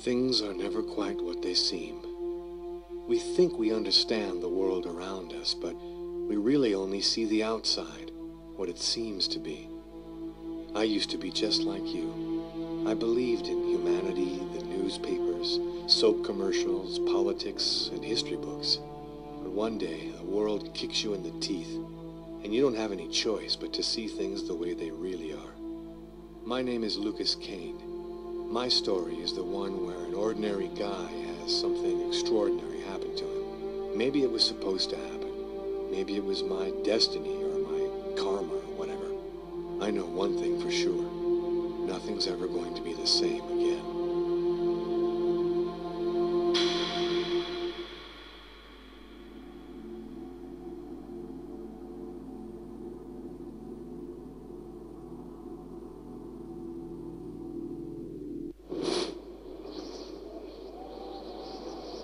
Things are never quite what they seem. We think we understand the world around us, but we really only see the outside, what it seems to be. I used to be just like you. I believed in humanity, the newspapers, soap commercials, politics, and history books. But one day, the world kicks you in the teeth, and you don't have any choice but to see things the way they really are. My name is Lucas Kane. My story is the one where an ordinary guy has something extraordinary happen to him. Maybe it was supposed to happen. Maybe it was my destiny or my karma or whatever. I know one thing for sure. Nothing's ever going to be the same again.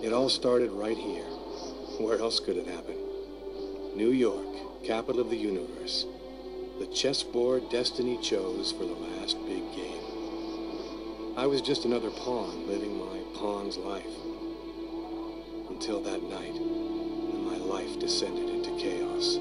It all started right here. Where else could it happen? New York, capital of the universe. The chessboard destiny chose for the last big game. I was just another pawn living my pawn's life. Until that night, when my life descended into chaos.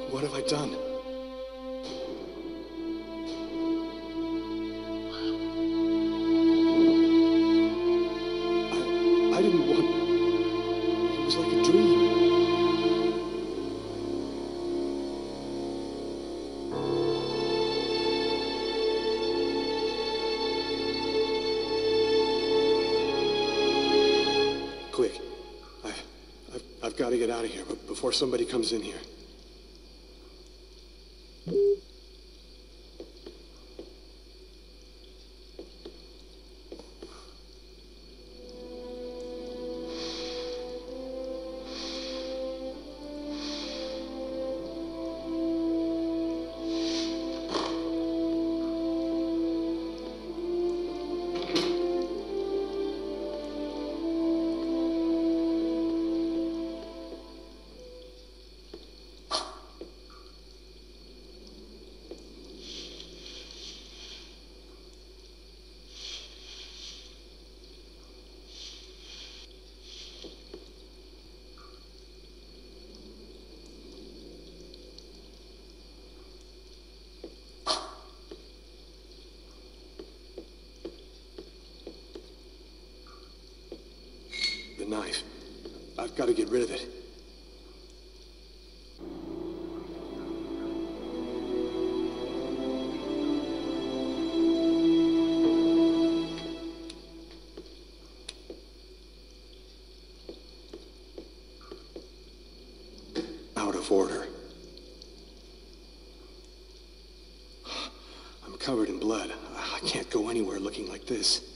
What have I done? I didn't want... It was like a dream. Quick. I've got to get out of here, but before somebody comes in here. I've got to get rid of it. Out of order. I'm covered in blood. I can't go anywhere looking like this.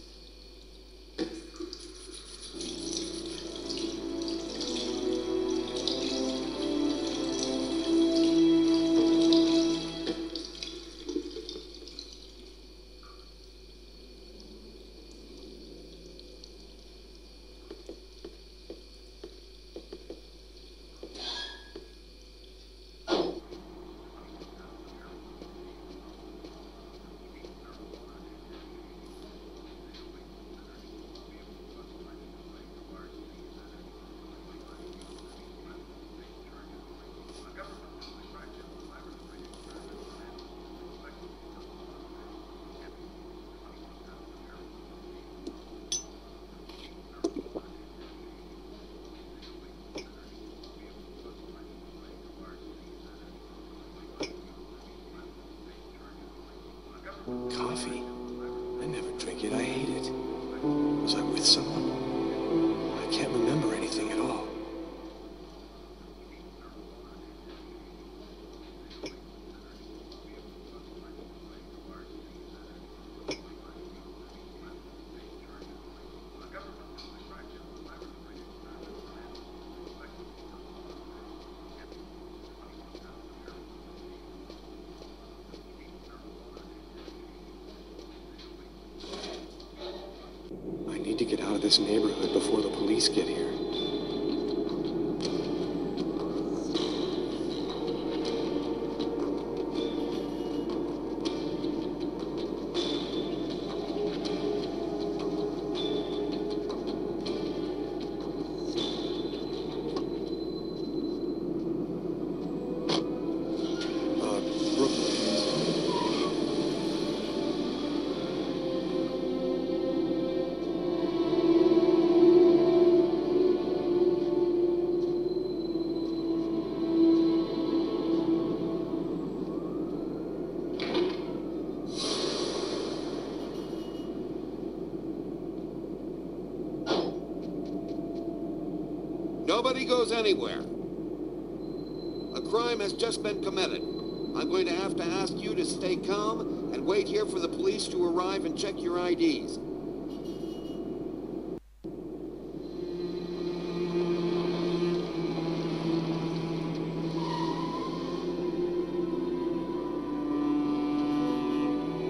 Coffee? I never drink it. I hate it. Was I with someone? I can't remember anything at all. To get out of this neighborhood before the police get here. Nobody goes anywhere. A crime has just been committed. I'm going to have to ask you to stay calm and wait here for the police to arrive and check your IDs.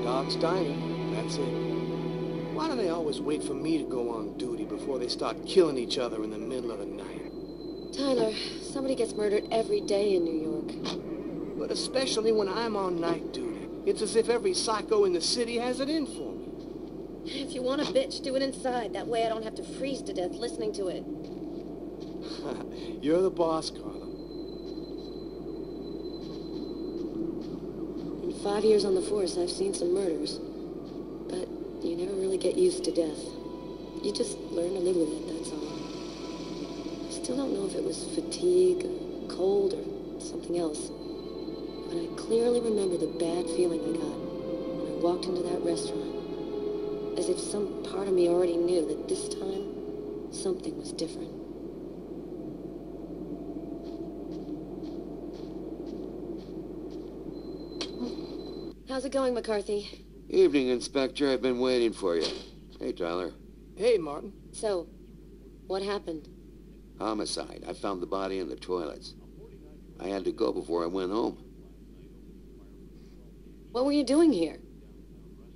Dog's dying. That's it. Why do they always wait for me to go on duty before they start killing each other in the middle of the night? Tyler, somebody gets murdered every day in New York. But especially when I'm on night duty. It's as if every psycho in the city has it in for me. If you want a bitch, do it inside. That way I don't have to freeze to death listening to it. You're the boss, Carla. In 5 years on the force, I've seen some murders. But you never really get used to death. You just learn to live with it, that's all. I still don't know if it was fatigue, or cold, or something else. But I clearly remember the bad feeling I got when I walked into that restaurant. As if some part of me already knew that this time, something was different. How's it going, McCarthy? Evening, Inspector. I've been waiting for you. Hey, Tyler. Hey, Martin. So, what happened? Homicide. I found the body in the toilets. I had to go before I went home. What were you doing here?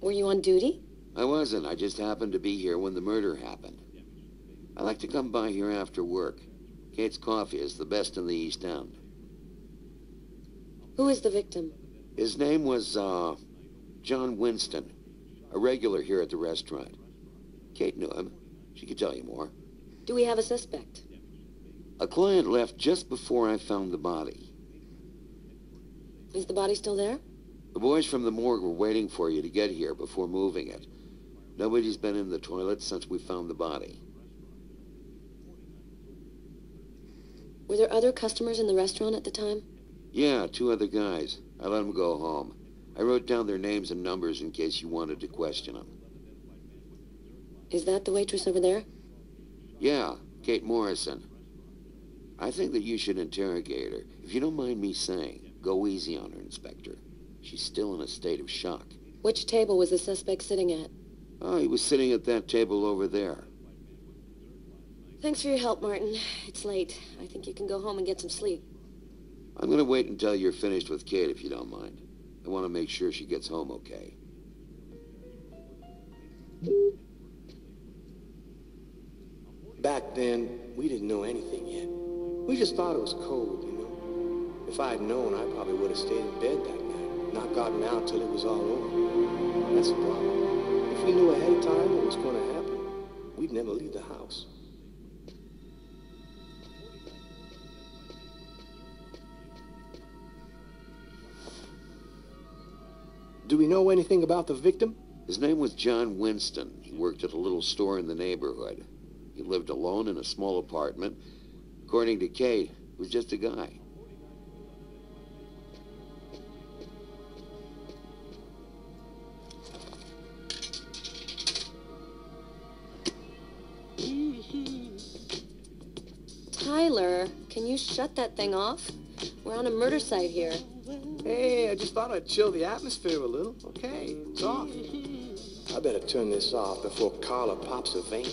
Were you on duty? I wasn't. I just happened to be here when the murder happened. I like to come by here after work. Kate's Coffee is the best in the East End. Who is the victim? His name was, John Winston. A regular here at the restaurant. Kate knew him. She could tell you more. Do we have a suspect? A client left just before I found the body. Is the body still there? The boys from the morgue were waiting for you to get here before moving it. Nobody's been in the toilet since we found the body. Were there other customers in the restaurant at the time? Yeah, 2 other guys. I let them go home. I wrote down their names and numbers in case you wanted to question them. Is that the waitress over there? Yeah, Kate Morrison. I think that you should interrogate her. If you don't mind me saying, go easy on her, Inspector. She's still in a state of shock. Which table was the suspect sitting at? Oh, he was sitting at that table over there. Thanks for your help, Martin. It's late. I think you can go home and get some sleep. I'm gonna wait until you're finished with Kate, if you don't mind. I want to make sure she gets home okay. Back then, we didn't know anything yet. We just thought it was cold, you know. If I had known, I probably would have stayed in bed that night, not gotten out till it was all over. That's the problem. If we knew ahead of time what was going to happen, we'd never leave the house. Do we know anything about the victim? His name was John Winston. He worked at a little store in the neighborhood. He lived alone in a small apartment. According to Kate, he was just a guy. Tyler, can you shut that thing off? We're on a murder site here. Hey, I just thought I'd chill the atmosphere a little. Okay, it's off. I better turn this off before Carla pops a vein.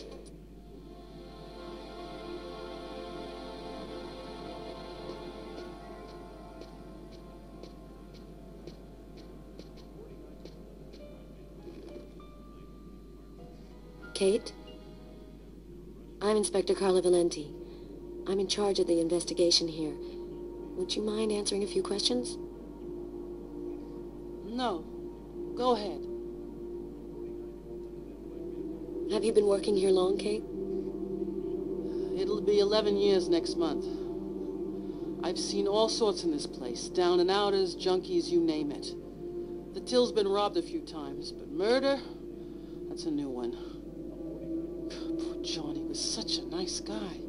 Kate? I'm Inspector Carla Valenti. I'm in charge of the investigation here. Would you mind answering a few questions? No. Go ahead. Have you been working here long, Kate? It'll be 11 years next month. I've seen all sorts in this place. Down and outers, junkies, you name it. The till's been robbed a few times, but murder? That's a new one. Poor John, he was such a nice guy.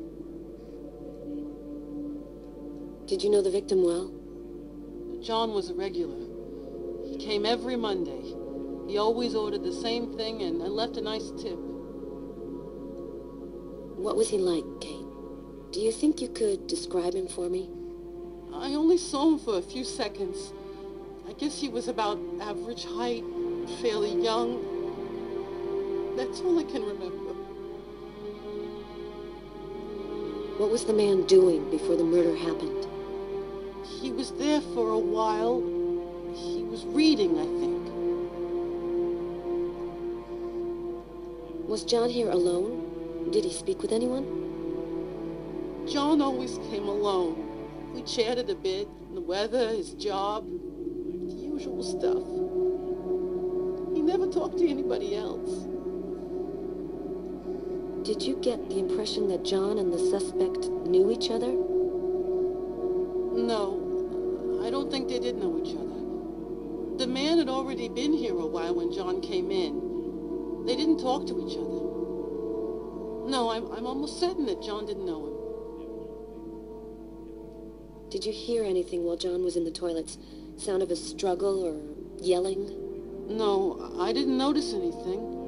Did you know the victim well? John was a regular. He came every Monday. He always ordered the same thing and left a nice tip. What was he like, Kate? Do you think you could describe him for me? I only saw him for a few seconds. I guess he was about average height, fairly young. That's all I can remember. What was the man doing before the murder happened? He was there for a while. He was reading, I think. Was John here alone? Did he speak with anyone? John always came alone. We chatted a bit, the weather, his job, the usual stuff. He never talked to anybody else. Did you get the impression that John and the suspect knew each other? No, I don't think they did know each other. The man had already been here a while when John came in. They didn't talk to each other. No, I'm almost certain that John didn't know him. Did you hear anything while John was in the toilets? Sound of a struggle or yelling? No, I didn't notice anything.